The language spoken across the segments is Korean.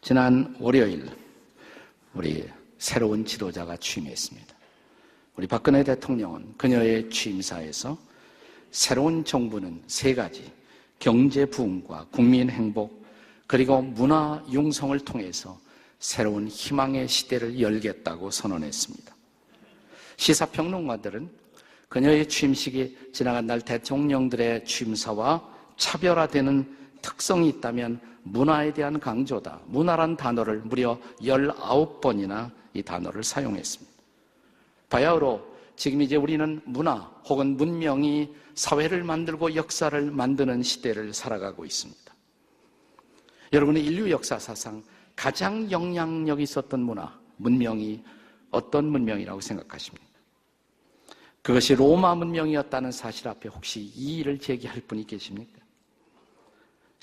지난 월요일 우리 새로운 지도자가 취임했습니다. 우리 박근혜 대통령은 그녀의 취임사에서 새로운 정부는 세 가지, 경제 부흥과 국민 행복 그리고 문화 융성을 통해서 새로운 희망의 시대를 열겠다고 선언했습니다. 시사평론가들은 그녀의 취임식이 지나간 날 대통령들의 취임사와 차별화되는 특성이 있다면 문화에 대한 강조다. 문화란 단어를 무려 19번이나 이 단어를 사용했습니다. 바야흐로 지금 이제 우리는 문화 혹은 문명이 사회를 만들고 역사를 만드는 시대를 살아가고 있습니다. 여러분의 인류 역사사상 가장 영향력이 있었던 문화, 문명이 어떤 문명이라고 생각하십니까? 그것이 로마 문명이었다는 사실 앞에 혹시 이의를 제기할 분이 계십니까?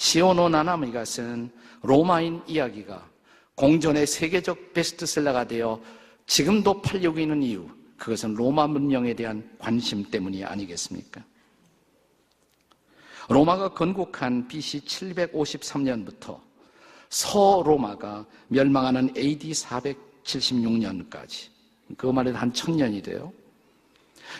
시오노 나나미가 쓴 로마인 이야기가 공전의 세계적 베스트셀러가 되어 지금도 팔리고 있는 이유, 그것은 로마 문명에 대한 관심 때문이 아니겠습니까? 로마가 건국한 BC 753년부터 서로마가 멸망하는 AD 476년까지, 그거 말해도 한 1000년이 돼요.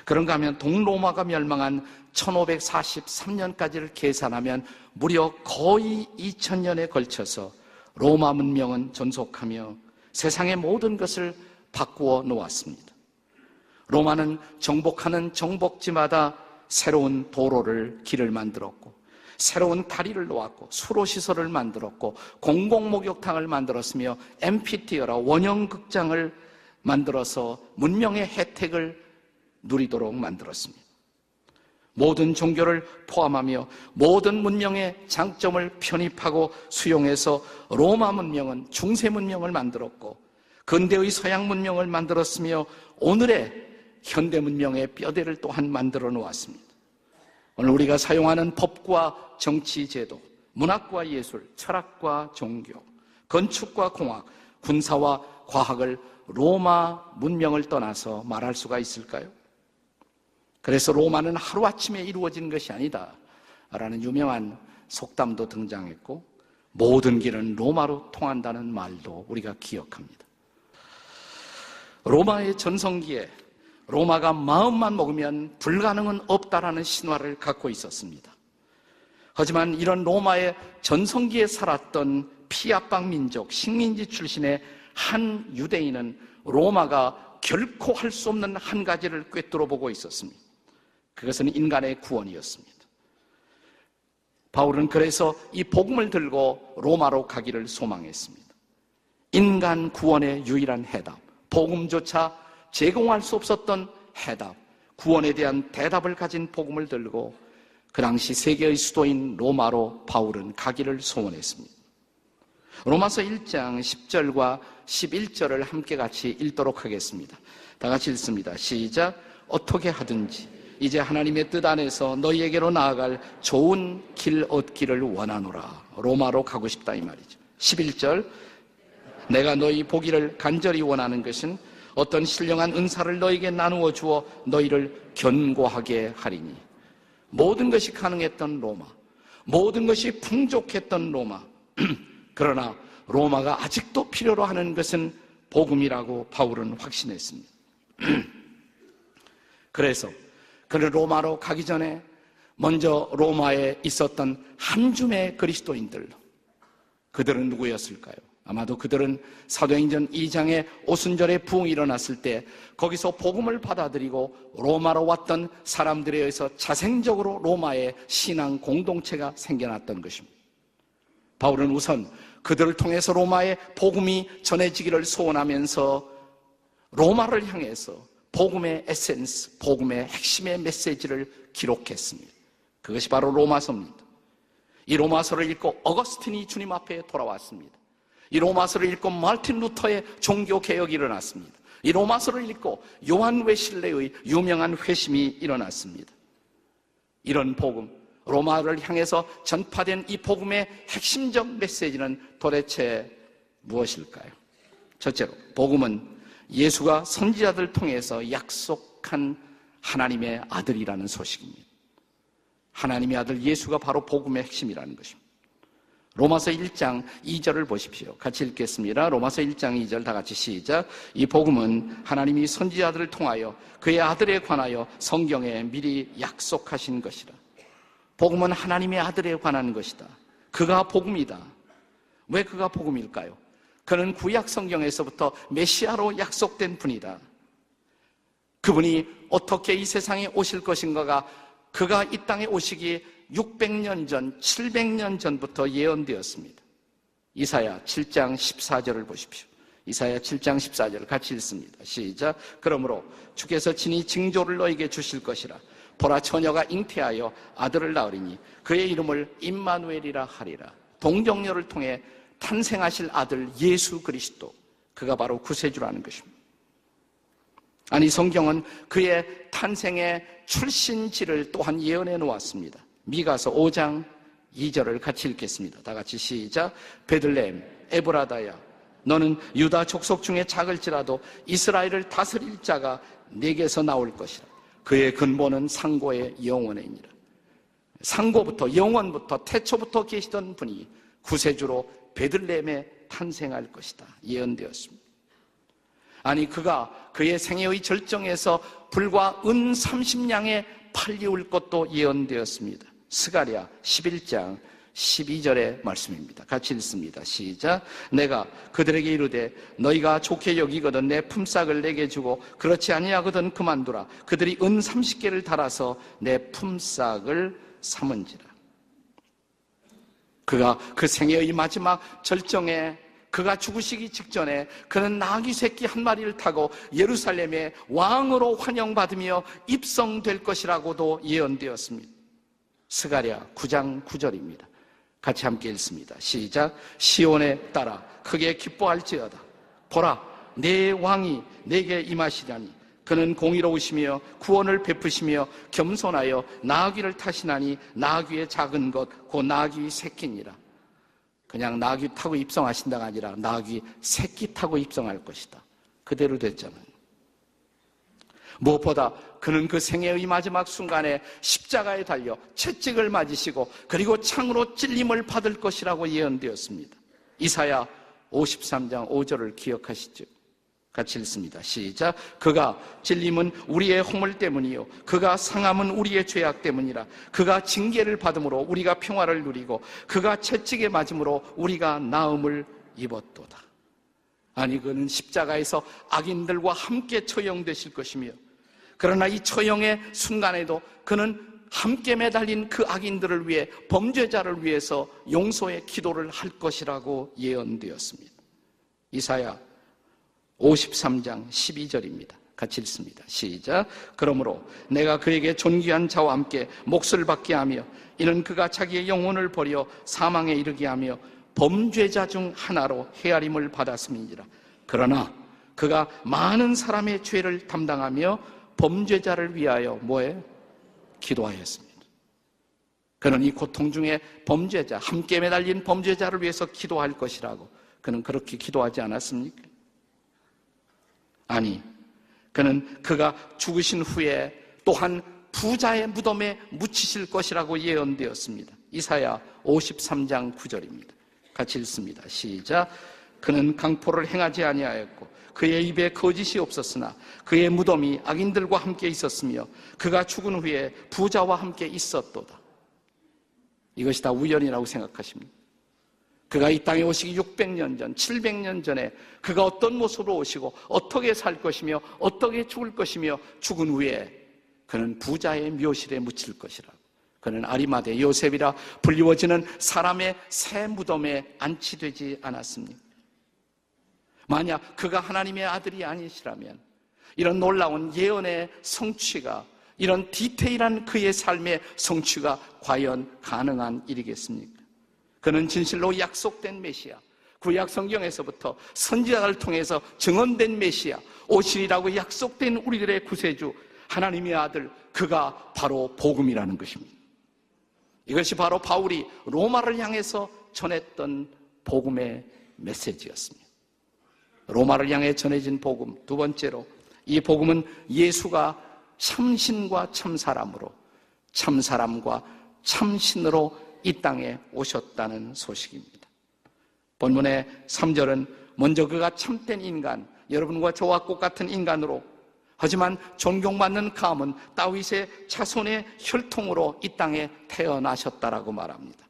그런가 하면 동로마가 멸망한 1543년까지를 계산하면 무려 거의 2000년에 걸쳐서 로마 문명은 존속하며 세상의 모든 것을 바꾸어 놓았습니다. 로마는 정복하는 정복지마다 새로운 도로를, 길을 만들었고, 새로운 다리를 놓았고, 수로시설을 만들었고, 공공목욕탕을 만들었으며 앰피티어라 원형극장을 만들어서 문명의 혜택을 누리도록 만들었습니다. 모든 종교를 포함하며 모든 문명의 장점을 편입하고 수용해서 로마 문명은 중세 문명을 만들었고 근대의 서양 문명을 만들었으며 오늘의 현대 문명의 뼈대를 또한 만들어 놓았습니다. 오늘 우리가 사용하는 법과 정치 제도, 문학과 예술, 철학과 종교, 건축과 공학, 군사와 과학을 로마 문명을 떠나서 말할 수가 있을까요? 그래서 로마는 하루아침에 이루어진 것이 아니다 라는 유명한 속담도 등장했고 모든 길은 로마로 통한다는 말도 우리가 기억합니다. 로마의 전성기에 로마가 마음만 먹으면 불가능은 없다라는 신화를 갖고 있었습니다. 하지만 이런 로마의 전성기에 살았던 피압방 민족, 식민지 출신의 한 유대인은 로마가 결코 할 수 없는 한 가지를 꿰뚫어 보고 있었습니다. 그것은 인간의 구원이었습니다. 바울은 그래서 이 복음을 들고 로마로 가기를 소망했습니다. 인간 구원의 유일한 해답, 복음조차 제공할 수 없었던 해답, 구원에 대한 대답을 가진 복음을 들고 그 당시 세계의 수도인 로마로 바울은 가기를 소원했습니다. 로마서 1장 10절과 11절을 함께 같이 읽도록 하겠습니다. 다 같이 읽습니다. 시작. 어떻게 하든지 이제 하나님의 뜻 안에서 너희에게로 나아갈 좋은 길 얻기를 원하노라. 로마로 가고 싶다 이 말이죠. 11절. 내가 너희 보기를 간절히 원하는 것은 어떤 신령한 은사를 너희에게 나누어 주어 너희를 견고하게 하리니. 모든 것이 가능했던 로마, 모든 것이 풍족했던 로마. 그러나 로마가 아직도 필요로 하는 것은 복음이라고 바울은 확신했습니다. 그래서 그는 로마로 가기 전에 먼저 로마에 있었던 한 줌의 그리스도인들, 그들은 누구였을까요? 아마도 그들은 사도행전 2장에 오순절에 부흥이 일어났을 때 거기서 복음을 받아들이고 로마로 왔던 사람들에 의해서 자생적으로 로마의 신앙 공동체가 생겨났던 것입니다. 바울은 우선 그들을 통해서 로마의 복음이 전해지기를 소원하면서 로마를 향해서 복음의 에센스, 복음의 핵심의 메시지를 기록했습니다. 그것이 바로 로마서입니다. 이 로마서를 읽고 어거스틴이 주님 앞에 돌아왔습니다. 이 로마서를 읽고 마르틴 루터의 종교개혁이 일어났습니다. 이 로마서를 읽고 요한 웨실레의 유명한 회심이 일어났습니다. 이런 복음, 로마를 향해서 전파된 이 복음의 핵심적 메시지는 도대체 무엇일까요? 첫째로, 복음은 예수가 선지자들 통해서 약속한 하나님의 아들이라는 소식입니다. 하나님의 아들 예수가 바로 복음의 핵심이라는 것입니다. 로마서 1장 2절을 보십시오. 같이 읽겠습니다. 로마서 1장 2절 다 같이 시작. 이 복음은 하나님이 선지자들을 통하여 그의 아들에 관하여 성경에 미리 약속하신 것이라. 복음은 하나님의 아들에 관한 것이다. 그가 복음이다. 왜 그가 복음일까요? 그는 구약 성경에서부터 메시아로 약속된 분이다. 그분이 어떻게 이 세상에 오실 것인가가 그가 이 땅에 오시기 600년 전, 700년 전부터 예언되었습니다. 이사야 7장 14절을 보십시오. 이사야 7장 14절 같이 읽습니다. 시작. 그러므로 주께서 친히 징조를 너에게 주실 것이라. 보라, 처녀가 잉태하여 아들을 낳으리니 그의 이름을 임마누엘이라 하리라. 동정녀를 통해 탄생하실 아들 예수 그리스도, 그가 바로 구세주라는 것입니다. 아니, 성경은 그의 탄생의 출신지를 또한 예언해 놓았습니다. 미가서 5장 2절을 같이 읽겠습니다. 다 같이 시작. 베들레헴 에브라다야, 너는 유다 족속 중에 작을지라도 이스라엘을 다스릴 자가 네게서 나올 것이라. 그의 근본은 상고의 영원이니라. 상고부터, 영원부터, 태초부터 계시던 분이 구세주로 베들레헴에 탄생할 것이다 예언되었습니다. 아니, 그가 그의 생애의 절정에서 불과 은 30냥에 팔리울 것도 예언되었습니다. 스가랴 11장 12절의 말씀입니다. 같이 읽습니다. 시작. 내가 그들에게 이르되 너희가 좋게 여기거든 내 품삯을 내게 주고 그렇지 아니하거든 그만두라. 그들이 은 30개를 달아서 내 품삯을 삼은지라. 그가 그 생애의 마지막 절정에, 그가 죽으시기 직전에 그는 나귀 새끼 한 마리를 타고 예루살렘의 왕으로 환영받으며 입성될 것이라고도 예언되었습니다. 스가랴 9장 9절입니다. 같이 함께 읽습니다. 시작. 시온에 따라 크게 기뻐할지어다. 보라, 내 왕이 내게 임하시려니 그는 공의로우시며 구원을 베푸시며 겸손하여 나귀를 타시나니 나귀의 작은 것 곧 나귀 새끼니라. 그냥 나귀 타고 입성하신다가 아니라 나귀 새끼 타고 입성할 것이다. 그대로 됐잖아요. 무엇보다 그는 그 생애의 마지막 순간에 십자가에 달려 채찍을 맞으시고 그리고 창으로 찔림을 받을 것이라고 예언되었습니다. 이사야 53장 5절을 기억하시죠? 같이 읽습니다. 시작. 그가 찔림은 우리의 허물 때문이요 그가 상함은 우리의 죄악 때문이라. 그가 징계를 받음으로 우리가 평화를 누리고 그가 채찍에 맞음으로 우리가 나음을 입었도다. 아니, 그는 십자가에서 악인들과 함께 처형되실 것이며, 그러나 이 처형의 순간에도 그는 함께 매달린 그 악인들을 위해, 범죄자를 위해서 용서의 기도를 할 것이라고 예언되었습니다. 이사야 53장 12절입니다. 같이 읽습니다. 시작. 그러므로 내가 그에게 존귀한 자와 함께 몫을 받게 하며 이는 그가 자기의 영혼을 버려 사망에 이르게 하며 범죄자 중 하나로 헤아림을 받았음이니라. 그러나 그가 많은 사람의 죄를 담당하며 범죄자를 위하여 뭐예요? 기도하였습니다. 그는 이 고통 중에 범죄자, 함께 매달린 범죄자를 위해서 기도할 것이라고, 그는 그렇게 기도하지 않았습니까? 아니, 그는 그가 죽으신 후에 또한 부자의 무덤에 묻히실 것이라고 예언되었습니다. 이사야 53장 9절입니다. 같이 읽습니다. 시작. 그는 강포를 행하지 아니하였고 그의 입에 거짓이 없었으나 그의 무덤이 악인들과 함께 있었으며 그가 죽은 후에 부자와 함께 있었도다. 이것이 다 우연이라고 생각하십니까? 그가 이 땅에 오시기 600년 전, 700년 전에 그가 어떤 모습으로 오시고 어떻게 살 것이며 어떻게 죽을 것이며 죽은 후에 그는 부자의 묘실에 묻힐 것이라고. 그는 아리마대 요셉이라 불리워지는 사람의 새 무덤에 안치되지 않았습니까? 만약 그가 하나님의 아들이 아니시라면 이런 놀라운 예언의 성취가, 이런 디테일한 그의 삶의 성취가 과연 가능한 일이겠습니까? 그는 진실로 약속된 메시아, 구약 성경에서부터 선지자를 통해서 증언된 메시아, 오시리라고 약속된 우리들의 구세주, 하나님의 아들, 그가 바로 복음이라는 것입니다. 이것이 바로 바울이 로마를 향해서 전했던 복음의 메시지였습니다. 로마를 향해 전해진 복음, 두 번째로 이 복음은 예수가 참신과 참사람으로, 참사람과 참신으로 이 땅에 오셨다는 소식입니다. 본문의 3절은 먼저 그가 참된 인간, 여러분과 저와 똑같은 인간으로, 하지만 존경받는 감은 다윗의 자손의 혈통으로 이 땅에 태어나셨다라고 말합니다.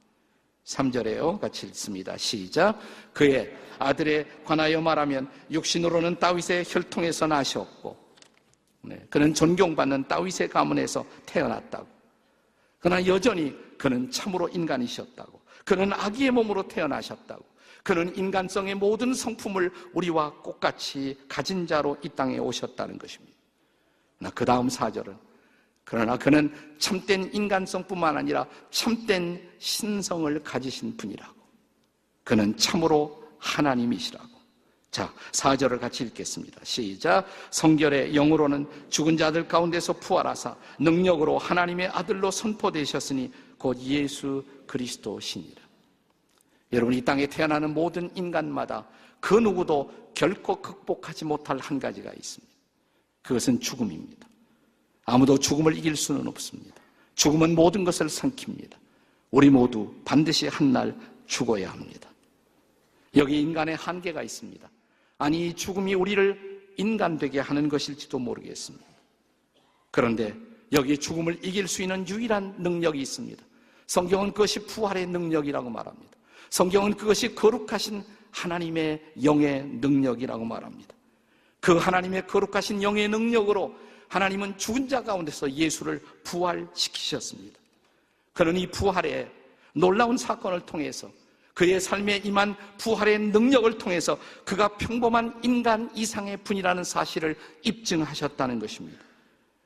3절에요. 같이 읽습니다. 시작. 그의 아들에 관하여 말하면 육신으로는 다윗의 혈통에서 나셨고, 그는 존경받는 다윗의 가문에서 태어났다고. 그러나 여전히 그는 참으로 인간이셨다고. 그는 아기의 몸으로 태어나셨다고. 그는 인간성의 모든 성품을 우리와 똑같이 가진 자로 이 땅에 오셨다는 것입니다. 그 다음 4절은 그러나 그는 참된 인간성뿐만 아니라 참된 신성을 가지신 분이라고. 그는 참으로 하나님이시라고. 자, 4절을 같이 읽겠습니다. 시작. 성결의 영으로는 죽은 자들 가운데서 부활하사 능력으로 하나님의 아들로 선포되셨으니 곧 예수 그리스도시니라. 여러분, 이 땅에 태어나는 모든 인간마다 그 누구도 결코 극복하지 못할 한 가지가 있습니다. 그것은 죽음입니다. 아무도 죽음을 이길 수는 없습니다. 죽음은 모든 것을 삼킵니다. 우리 모두 반드시 한 날 죽어야 합니다. 여기 인간의 한계가 있습니다. 아니, 이 죽음이 우리를 인간되게 하는 것일지도 모르겠습니다. 그런데 여기 죽음을 이길 수 있는 유일한 능력이 있습니다. 성경은 그것이 부활의 능력이라고 말합니다. 성경은 그것이 거룩하신 하나님의 영의 능력이라고 말합니다. 그 하나님의 거룩하신 영의 능력으로 하나님은 죽은 자 가운데서 예수를 부활시키셨습니다. 그는 이 부활의 놀라운 사건을 통해서, 그의 삶에 임한 부활의 능력을 통해서 그가 평범한 인간 이상의 분이라는 사실을 입증하셨다는 것입니다.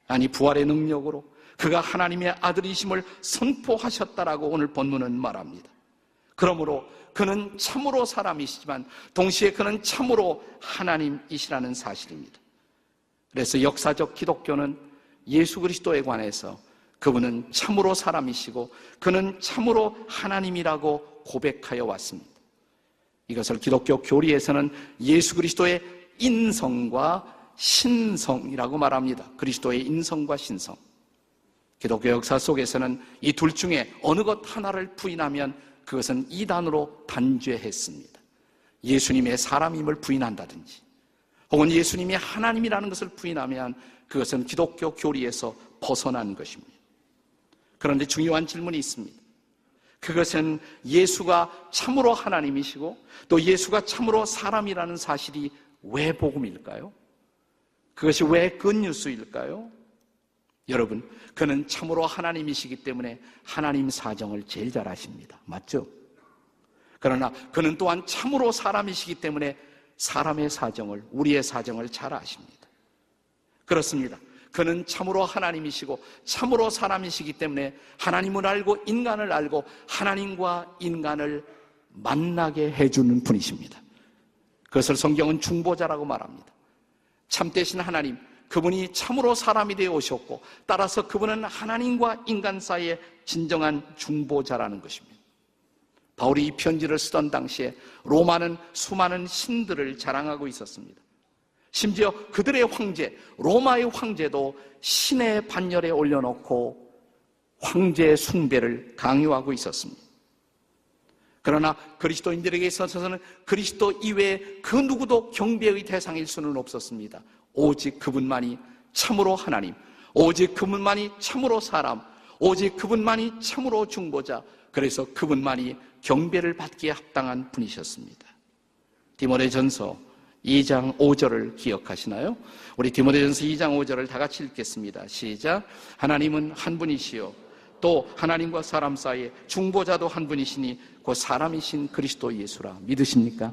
아니, 부활의 능력으로 그가 하나님의 아들이심을 선포하셨다라고 오늘 본문은 말합니다. 그러므로 그는 참으로 사람이시지만 동시에 그는 참으로 하나님이시라는 사실입니다. 그래서 역사적 기독교는 예수 그리스도에 관해서 그분은 참으로 사람이시고 그는 참으로 하나님이라고 고백하여 왔습니다. 이것을 기독교 교리에서는 예수 그리스도의 인성과 신성이라고 말합니다. 그리스도의 인성과 신성. 기독교 역사 속에서는 이 둘 중에 어느 것 하나를 부인하면 그것은 이단으로 단죄했습니다. 예수님의 사람임을 부인한다든지 혹은 예수님이 하나님이라는 것을 부인하면 그것은 기독교 교리에서 벗어난 것입니다. 그런데 중요한 질문이 있습니다. 그것은 예수가 참으로 하나님이시고 또 예수가 참으로 사람이라는 사실이 왜 복음일까요? 그것이 왜 굿뉴스일까요? 여러분, 그는 참으로 하나님이시기 때문에 하나님 사정을 제일 잘 아십니다. 맞죠? 그러나 그는 또한 참으로 사람이시기 때문에 사람의 사정을, 우리의 사정을 잘 아십니다. 그렇습니다. 그는 참으로 하나님이시고 참으로 사람이시기 때문에 하나님을 알고 인간을 알고 하나님과 인간을 만나게 해주는 분이십니다. 그것을 성경은 중보자라고 말합니다. 참되신 하나님, 그분이 참으로 사람이 되어 오셨고 따라서 그분은 하나님과 인간 사이의 진정한 중보자라는 것입니다. 바울이 이 편지를 쓰던 당시에 로마는 수많은 신들을 자랑하고 있었습니다. 심지어 그들의 황제, 로마의 황제도 신의 반열에 올려놓고 황제 숭배를 강요하고 있었습니다. 그러나 그리스도인들에게 있어서는 그리스도 이외에 그 누구도 경배의 대상일 수는 없었습니다. 오직 그분만이 참으로 하나님, 오직 그분만이 참으로 사람, 오직 그분만이 참으로 중보자, 그래서 그분만이 경배를 받기에 합당한 분이셨습니다. 디모데전서 2장 5절을 기억하시나요? 우리 디모데전서 2장 5절을 다 같이 읽겠습니다. 시작. 하나님은 한 분이시요 또 하나님과 사람 사이에 중보자도 한 분이시니 그 사람이신 그리스도 예수라. 믿으십니까?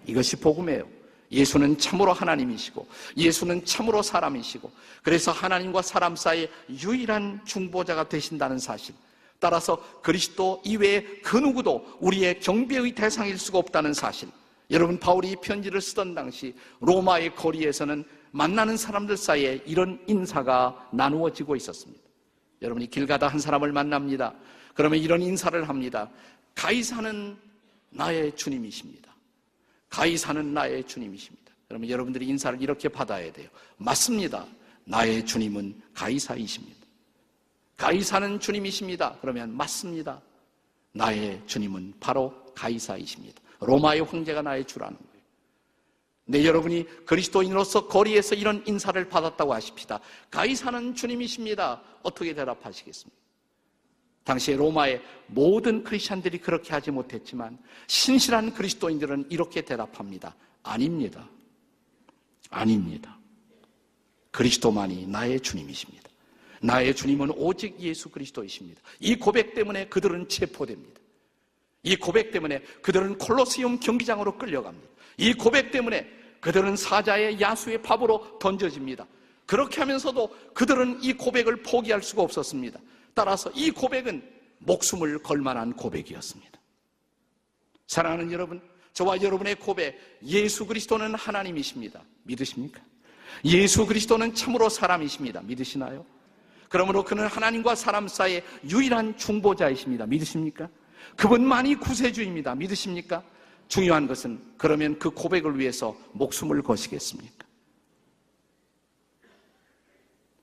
이것이 복음이에요. 예수는 참으로 하나님이시고 예수는 참으로 사람이시고 그래서 하나님과 사람 사이에 유일한 중보자가 되신다는 사실, 따라서 그리스도 이외에 그 누구도 우리의 경배의 대상일 수가 없다는 사실. 여러분, 바울이 이 편지를 쓰던 당시 로마의 거리에서는 만나는 사람들 사이에 이런 인사가 나누어지고 있었습니다. 여러분이 길 가다 한 사람을 만납니다. 그러면 이런 인사를 합니다. 가이사는 나의 주님이십니다. 가이사는 나의 주님이십니다. 그러면 여러분들이 인사를 이렇게 받아야 돼요. 맞습니다. 나의 주님은 가이사이십니다. 가이사는 주님이십니다. 그러면 맞습니다. 나의 주님은 바로 가이사이십니다. 로마의 황제가 나의 주라는 거예요. 네, 여러분이 그리스도인으로서 거리에서 이런 인사를 받았다고 하십시다. 가이사는 주님이십니다. 어떻게 대답하시겠습니까? 당시에 로마의 모든 크리스찬들이 그렇게 하지 못했지만 신실한 그리스도인들은 이렇게 대답합니다. 아닙니다. 아닙니다. 그리스도만이 나의 주님이십니다. 나의 주님은 오직 예수 그리스도이십니다. 이 고백 때문에 그들은 체포됩니다. 이 고백 때문에 그들은 콜로세움 경기장으로 끌려갑니다. 이 고백 때문에 그들은 사자의 야수의 밥으로 던져집니다. 그렇게 하면서도 그들은 이 고백을 포기할 수가 없었습니다. 따라서 이 고백은 목숨을 걸 만한 고백이었습니다. 사랑하는 여러분, 저와 여러분의 고백, 예수 그리스도는 하나님이십니다. 믿으십니까? 예수 그리스도는 참으로 사람이십니다. 믿으시나요? 그러므로 그는 하나님과 사람 사이의 유일한 중보자이십니다. 믿으십니까? 그분만이 구세주입니다. 믿으십니까? 중요한 것은 그러면 그 고백을 위해서 목숨을 거시겠습니까?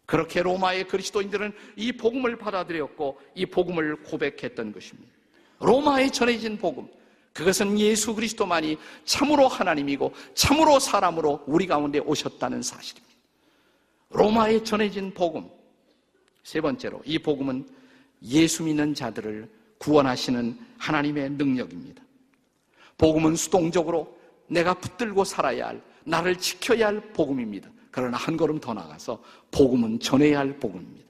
그렇게 로마의 그리스도인들은 이 복음을 받아들였고 이 복음을 고백했던 것입니다. 로마에 전해진 복음, 그것은 예수 그리스도만이 참으로 하나님이고 참으로 사람으로 우리 가운데 오셨다는 사실입니다. 로마에 전해진 복음. 세 번째로, 이 복음은 예수 믿는 자들을 구원하시는 하나님의 능력입니다. 복음은 수동적으로 내가 붙들고 살아야 할, 나를 지켜야 할 복음입니다. 그러나 한 걸음 더 나가서 복음은 전해야 할 복음입니다.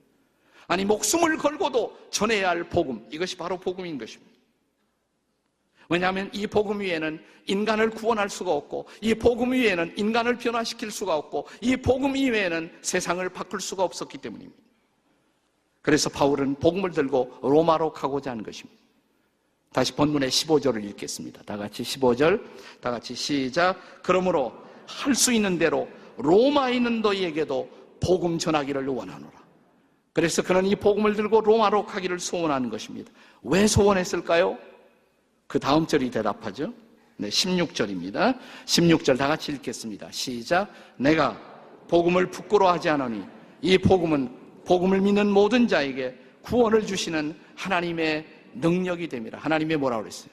아니, 목숨을 걸고도 전해야 할 복음, 이것이 바로 복음인 것입니다. 왜냐하면 이 복음 위에는 인간을 구원할 수가 없고, 이 복음 위에는 인간을 변화시킬 수가 없고, 이 복음 이외에는 세상을 바꿀 수가 없었기 때문입니다. 그래서 바울은 복음을 들고 로마로 가고자 하는 것입니다. 다시 본문의 15절을 읽겠습니다. 다 같이 15절, 다 같이 시작. 그러므로 할 수 있는 대로 로마에 있는 너희에게도 복음 전하기를 원하노라. 그래서 그는 이 복음을 들고 로마로 가기를 소원하는 것입니다. 왜 소원했을까요? 그 다음 절이 대답하죠. 네, 16절입니다. 16절 다 같이 읽겠습니다. 시작. 내가 복음을 부끄러워하지 않으니 이 복음은 복음을 믿는 모든 자에게 구원을 주시는 하나님의 능력이 됩니다. 하나님의 뭐라고 그랬어요?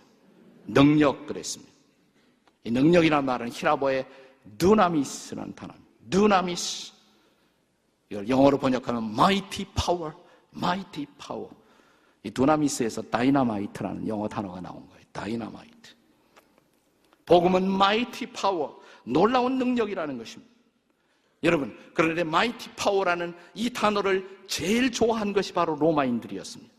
능력 그랬습니다. 이 능력이라는 말은 히라보의 두나미스라는 단어입니다. 두나미스. 이걸 영어로 번역하면 mighty power, mighty power. 이 두나미스에서 다이나마이트라는 영어 단어가 나온 거예요. 다이나마이트. 복음은 mighty power, 놀라운 능력이라는 것입니다. 여러분, 그런데 mighty power라는 이 단어를 제일 좋아한 것이 바로 로마인들이었습니다.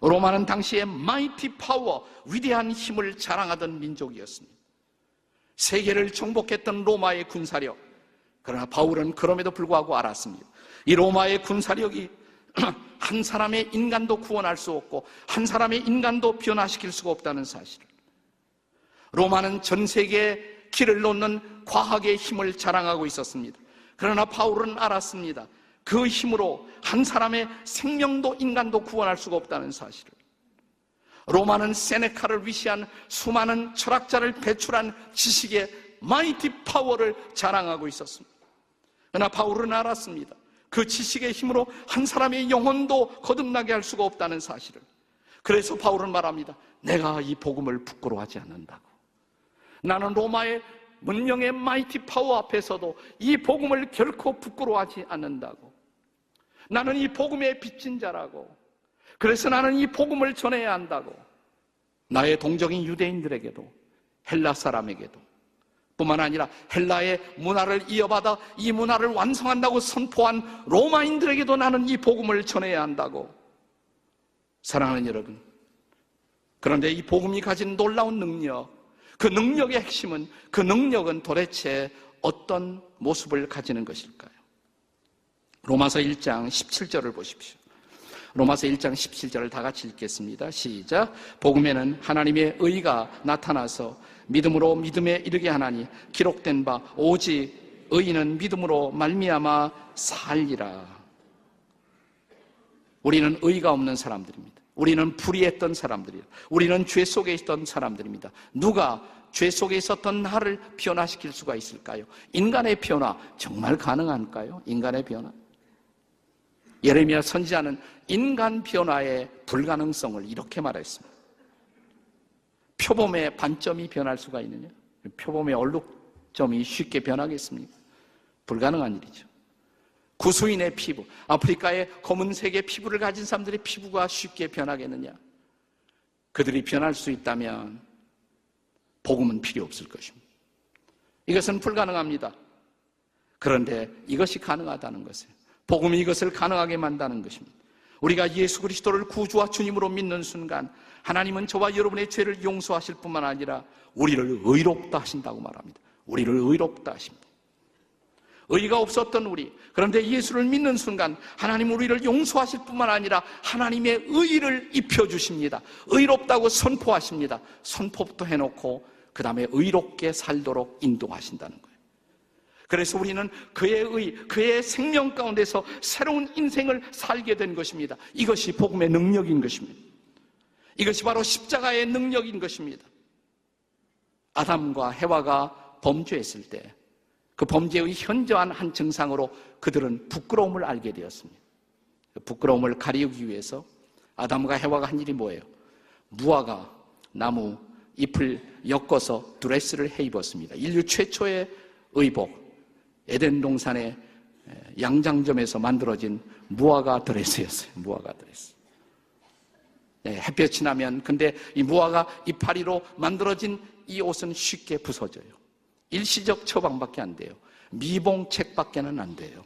로마는 당시에 mighty power, 위대한 힘을 자랑하던 민족이었습니다. 세계를 정복했던 로마의 군사력. 그러나 바울은 그럼에도 불구하고 알았습니다. 이 로마의 군사력이 한 사람의 인간도 구원할 수 없고 한 사람의 인간도 변화시킬 수가 없다는 사실을. 로마는 전 세계에 길을 놓는 과학의 힘을 자랑하고 있었습니다. 그러나 바울은 알았습니다. 그 힘으로 한 사람의 생명도 인간도 구원할 수가 없다는 사실을. 로마는 세네카를 위시한 수많은 철학자를 배출한 지식의 마이티 파워를 자랑하고 있었습니다. 그러나 바울은 알았습니다. 그 지식의 힘으로 한 사람의 영혼도 거듭나게 할 수가 없다는 사실을. 그래서 바울은 말합니다. 내가 이 복음을 부끄러워하지 않는다고. 나는 로마의 문명의 마이티 파워 앞에서도 이 복음을 결코 부끄러워하지 않는다고. 나는 이 복음의 빚진 자라고. 그래서 나는 이 복음을 전해야 한다고. 나의 동정인 유대인들에게도 헬라 사람에게도 뿐만 아니라 헬라의 문화를 이어받아 이 문화를 완성한다고 선포한 로마인들에게도 나는 이 복음을 전해야 한다고. 사랑하는 여러분, 그런데 이 복음이 가진 놀라운 능력, 그 능력의 핵심은, 그 능력은 도대체 어떤 모습을 가지는 것일까요? 로마서 1장 17절을 보십시오. 로마서 1장 17절을 다 같이 읽겠습니다. 시작. 복음에는 하나님의 의가 나타나서 믿음으로 믿음에 이르게 하나니 기록된 바 오직 의인은 믿음으로 말미암아 살리라. 우리는 의가 없는 사람들입니다. 우리는 불의했던 사람들이에요. 우리는 죄 속에 있던 사람들입니다. 누가 죄 속에 있었던 나를 변화시킬 수가 있을까요? 인간의 변화 정말 가능할까요? 인간의 변화? 예레미야 선지자는 인간 변화의 불가능성을 이렇게 말했습니다. 표범의 반점이 변할 수가 있느냐? 표범의 얼룩점이 쉽게 변하겠습니까? 불가능한 일이죠. 구수인의 피부, 아프리카의 검은색의 피부를 가진 사람들의 피부가 쉽게 변하겠느냐? 그들이 변할 수 있다면 복음은 필요 없을 것입니다. 이것은 불가능합니다. 그런데 이것이 가능하다는 것이에요. 복음이 이것을 가능하게 만드는 것입니다. 우리가 예수 그리스도를 구주와 주님으로 믿는 순간 하나님은 저와 여러분의 죄를 용서하실 뿐만 아니라 우리를 의롭다 하신다고 말합니다. 우리를 의롭다 하십니다. 의가 없었던 우리, 그런데 예수를 믿는 순간 하나님 우리를 용서하실 뿐만 아니라 하나님의 의를 입혀주십니다. 의롭다고 선포하십니다. 선포부터 해놓고 그 다음에 의롭게 살도록 인도하신다는 거예요. 그래서 우리는 그의 의, 그의 생명 가운데서 새로운 인생을 살게 된 것입니다. 이것이 복음의 능력인 것입니다. 이것이 바로 십자가의 능력인 것입니다. 아담과 해와가 범죄했을 때 그 범죄의 현저한 한 증상으로 그들은 부끄러움을 알게 되었습니다. 부끄러움을 가리우기 위해서 아담과 해와가 한 일이 뭐예요? 무화과 나무 잎을 엮어서 드레스를 해 입었습니다. 인류 최초의 의복, 에덴 동산의 양장점에서 만들어진 무화과 드레스였어요. 무화과 드레스. 햇볕이 나면, 근데 이 무화과 이파리로 만들어진 이 옷은 쉽게 부서져요. 일시적 처방밖에 안 돼요. 미봉책밖에는 안 돼요.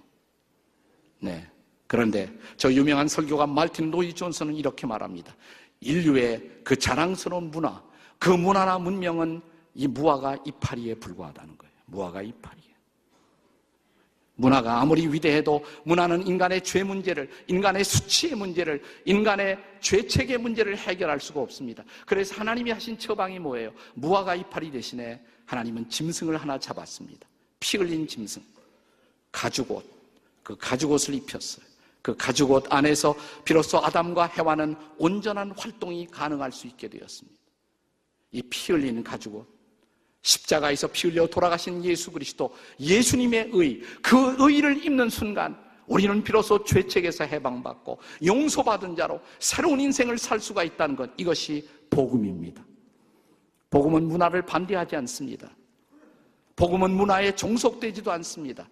네. 그런데 저 유명한 설교가 말틴 로이 존슨은 이렇게 말합니다. 인류의 그 자랑스러운 문화, 그 문화나 문명은 이 무화과 이파리에 불과하다는 거예요. 무화과 이파리에. 문화가 아무리 위대해도 문화는 인간의 죄 문제를, 인간의 수치의 문제를, 인간의 죄책의 문제를 해결할 수가 없습니다. 그래서 하나님이 하신 처방이 뭐예요? 무화과 이파리 대신에 하나님은 짐승을 하나 잡았습니다. 피 흘린 짐승, 가죽옷. 그 가죽옷을 입혔어요. 그 가죽옷 안에서 비로소 아담과 해와는 온전한 활동이 가능할 수 있게 되었습니다. 이 피 흘린 가죽옷, 십자가에서 피 흘려 돌아가신 예수 그리스도, 예수님의 의, 그 의를 입는 순간 우리는 비로소 죄책에서 해방받고 용서받은 자로 새로운 인생을 살 수가 있다는 것, 이것이 복음입니다. 복음은 문화를 반대하지 않습니다. 복음은 문화에 종속되지도 않습니다.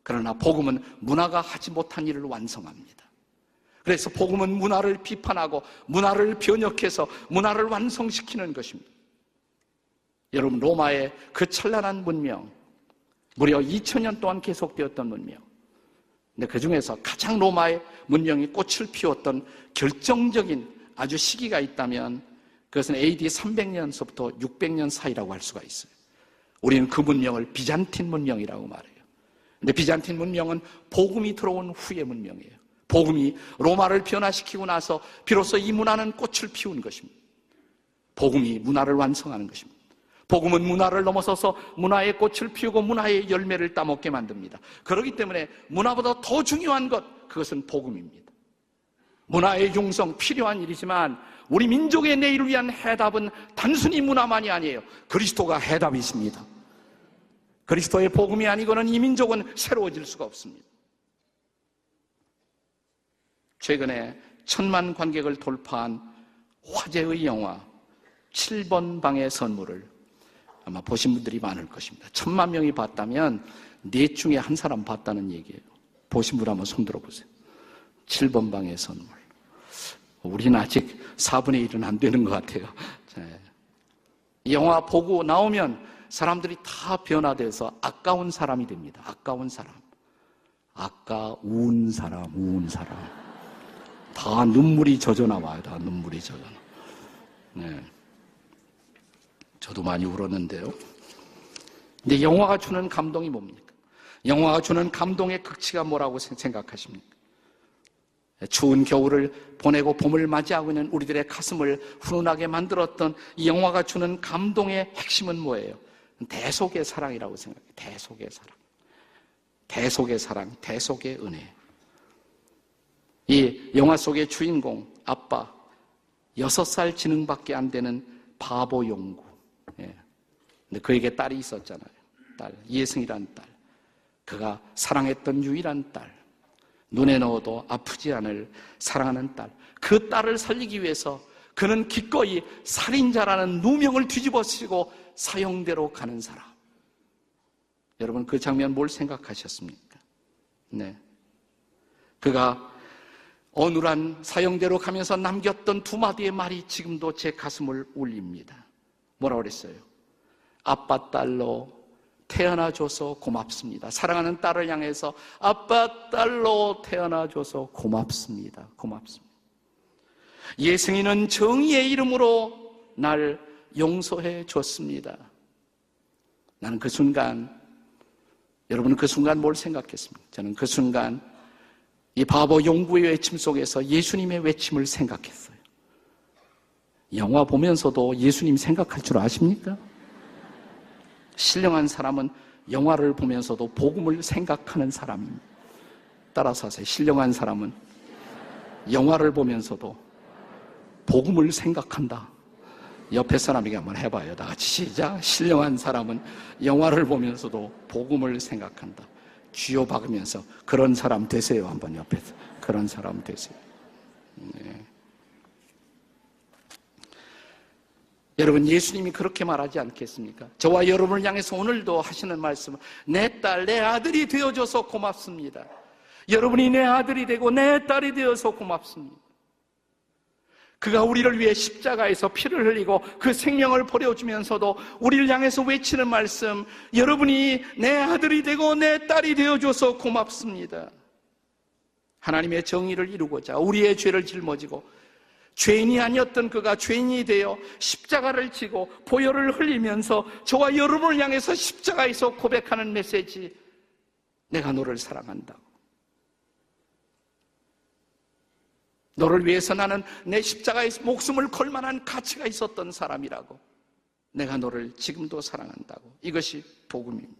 그러나 복음은 문화가 하지 못한 일을 완성합니다. 그래서 복음은 문화를 비판하고 문화를 변혁해서 문화를 완성시키는 것입니다. 여러분, 로마의 그 찬란한 문명, 무려 2000년 동안 계속되었던 문명, 근데 그 중에서 가장 로마의 문명이 꽃을 피웠던 결정적인 아주 시기가 있다면 그것은 AD 300년서부터 600년 사이라고 할 수가 있어요. 우리는 그 문명을 비잔틴 문명이라고 말해요. 근데 비잔틴 문명은 복음이 들어온 후의 문명이에요. 복음이 로마를 변화시키고 나서 비로소 이 문화는 꽃을 피운 것입니다. 복음이 문화를 완성하는 것입니다. 복음은 문화를 넘어서서 문화의 꽃을 피우고 문화의 열매를 따먹게 만듭니다. 그렇기 때문에 문화보다 더 중요한 것, 그것은 복음입니다. 문화의 융성 필요한 일이지만 우리 민족의 내일을 위한 해답은 단순히 문화만이 아니에요. 그리스도가 해답이십니다. 그리스도의 복음이 아니고는 이 민족은 새로워질 수가 없습니다. 최근에 1000만 관객을 돌파한 화제의 영화 7번 방의 선물을 아마 보신 분들이 많을 것입니다. 1000만 명이 봤다면 4 중에 1사람 봤다는 얘기예요. 보신 분 한번 손 들어보세요. 7번 방의 선물. 우리는 아직 4분의 1은 안 되는 것 같아요. 이 영화 보고 나오면 사람들이 다 변화돼서 아까운 사람이 됩니다. 아까운 사람. 아까운 사람, 우운 사람. 다 눈물이 젖어 나와요. 다 눈물이 젖어 나와요. 네. 저도 많이 울었는데요. 근데 영화가 주는 감동이 뭡니까? 영화가 주는 감동의 극치가 뭐라고 생각하십니까? 추운 겨울을 보내고 봄을 맞이하고 있는 우리들의 가슴을 훈훈하게 만들었던 이 영화가 주는 감동의 핵심은 뭐예요? 대속의 사랑이라고 생각해요. 대속의 사랑. 대속의 사랑, 대속의 은혜. 이 영화 속의 주인공, 아빠, 6살 지능밖에 안 되는 바보 용구. 근데 그에게 딸이 있었잖아요. 딸, 이혜승이라는 딸. 그가 사랑했던 유일한 딸. 눈에 넣어도 아프지 않을 사랑하는 딸. 그 딸을 살리기 위해서 그는 기꺼이 살인자라는 누명을 뒤집어쓰고 사형대로 가는 사람. 여러분, 그 장면 뭘 생각하셨습니까? 네. 그가 어눌한 사형대로 가면서 남겼던 두 마디의 말이 지금도 제 가슴을 울립니다. 뭐라고 그랬어요? 아빠 딸로 태어나줘서 고맙습니다. 사랑하는 딸을 향해서 아빠 딸로 태어나줘서 고맙습니다. 고맙습니다. 예승이는 정의의 이름으로 날 용서해 줬습니다. 나는 그 순간, 여러분은 그 순간 뭘 생각했습니까? 저는 그 순간 이 바보 용부의 외침 속에서 예수님의 외침을 생각했어요. 영화 보면서도 예수님 생각할 줄 아십니까? 신령한 사람은 영화를 보면서도 복음을 생각하는 사람입니다. 따라서 하세요. 신령한 사람은 영화를 보면서도 복음을 생각한다. 옆에 사람에게 한번 해봐요. 다 같이 시작. 신령한 사람은 영화를 보면서도 복음을 생각한다. 쥐어 박으면서 그런 사람 되세요. 한번 옆에서. 그런 사람 되세요. 네. 여러분, 예수님이 그렇게 말하지 않겠습니까? 저와 여러분을 향해서 오늘도 하시는 말씀은 내 딸, 내 아들이 되어줘서 고맙습니다. 여러분이 내 아들이 되고 내 딸이 되어서 고맙습니다. 그가 우리를 위해 십자가에서 피를 흘리고 그 생명을 버려주면서도 우리를 향해서 외치는 말씀, 여러분이 내 아들이 되고 내 딸이 되어줘서 고맙습니다. 하나님의 정의를 이루고자 우리의 죄를 짊어지고 죄인이 아니었던 그가 죄인이 되어 십자가를 지고 보혈을 흘리면서 저와 여러분을 향해서 십자가에서 고백하는 메시지, 내가 너를 사랑한다고. 너를 위해서 나는 내 십자가에서 목숨을 걸 만한 가치가 있었던 사람이라고. 내가 너를 지금도 사랑한다고. 이것이 복음입니다.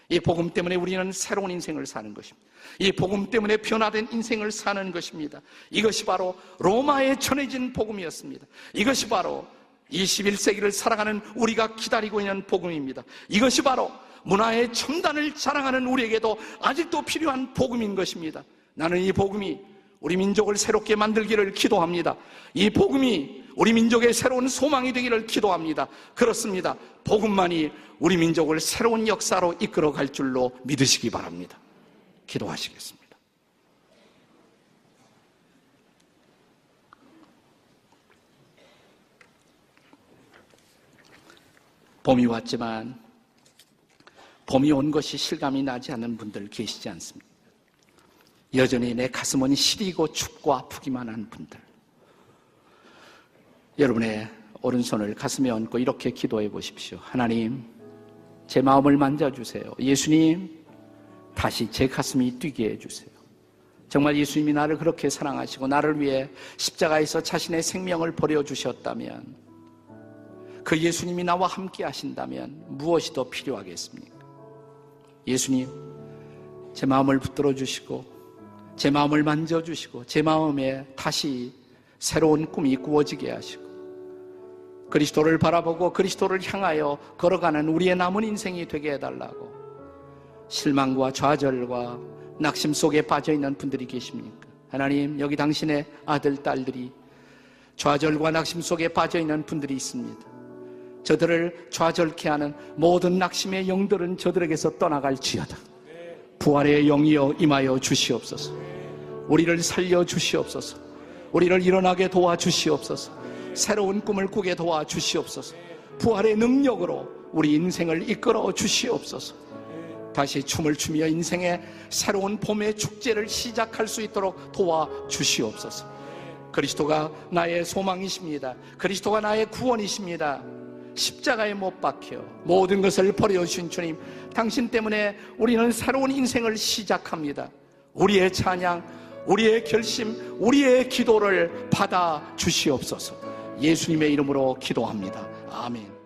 이 복음 때문에 우리는 새로운 인생을 사는 것입니다. 이 복음 때문에 변화된 인생을 사는 것입니다. 이것이 바로 로마에 전해진 복음이었습니다. 이것이 바로 21세기를 살아가는 우리가 기다리고 있는 복음입니다. 이것이 바로 문화의 첨단을 자랑하는 우리에게도 아직도 필요한 복음인 것입니다. 나는 이 복음이 우리 민족을 새롭게 만들기를 기도합니다. 이 복음이 우리 민족의 새로운 소망이 되기를 기도합니다. 그렇습니다. 복음만이 우리 민족을 새로운 역사로 이끌어갈 줄로 믿으시기 바랍니다. 기도하시겠습니다. 봄이 왔지만 봄이 온 것이 실감이 나지 않는 분들 계시지 않습니까? 여전히 내 가슴은 시리고 춥고 아프기만 한 분들, 여러분의 오른손을 가슴에 얹고 이렇게 기도해 보십시오. 하나님, 제 마음을 만져주세요. 예수님, 다시 제 가슴이 뛰게 해주세요. 정말 예수님이 나를 그렇게 사랑하시고 나를 위해 십자가에서 자신의 생명을 버려주셨다면, 그 예수님이 나와 함께 하신다면 무엇이 더 필요하겠습니까? 예수님, 제 마음을 붙들어 주시고 제 마음을 만져주시고 제 마음에 다시 새로운 꿈이 꾸어지게 하시고 그리스도를 바라보고 그리스도를 향하여 걸어가는 우리의 남은 인생이 되게 해달라고. 실망과 좌절과 낙심 속에 빠져있는 분들이 계십니까? 하나님, 여기 당신의 아들, 딸들이 좌절과 낙심 속에 빠져있는 분들이 있습니다. 저들을 좌절케 하는 모든 낙심의 영들은 저들에게서 떠나갈지어다. 부활의 영이여 임하여 주시옵소서. 우리를 살려 주시옵소서. 우리를 일어나게 도와주시옵소서. 새로운 꿈을 꾸게 도와주시옵소서. 부활의 능력으로 우리 인생을 이끌어 주시옵소서. 다시 춤을 추며 인생의 새로운 봄의 축제를 시작할 수 있도록 도와주시옵소서. 그리스도가 나의 소망이십니다. 그리스도가 나의 구원이십니다. 십자가에 못 박혀 모든 것을 버려주신 주님, 당신 때문에 우리는 새로운 인생을 시작합니다. 우리의 찬양, 우리의 결심, 우리의 기도를 받아 주시옵소서. 예수님의 이름으로 기도합니다. 아멘.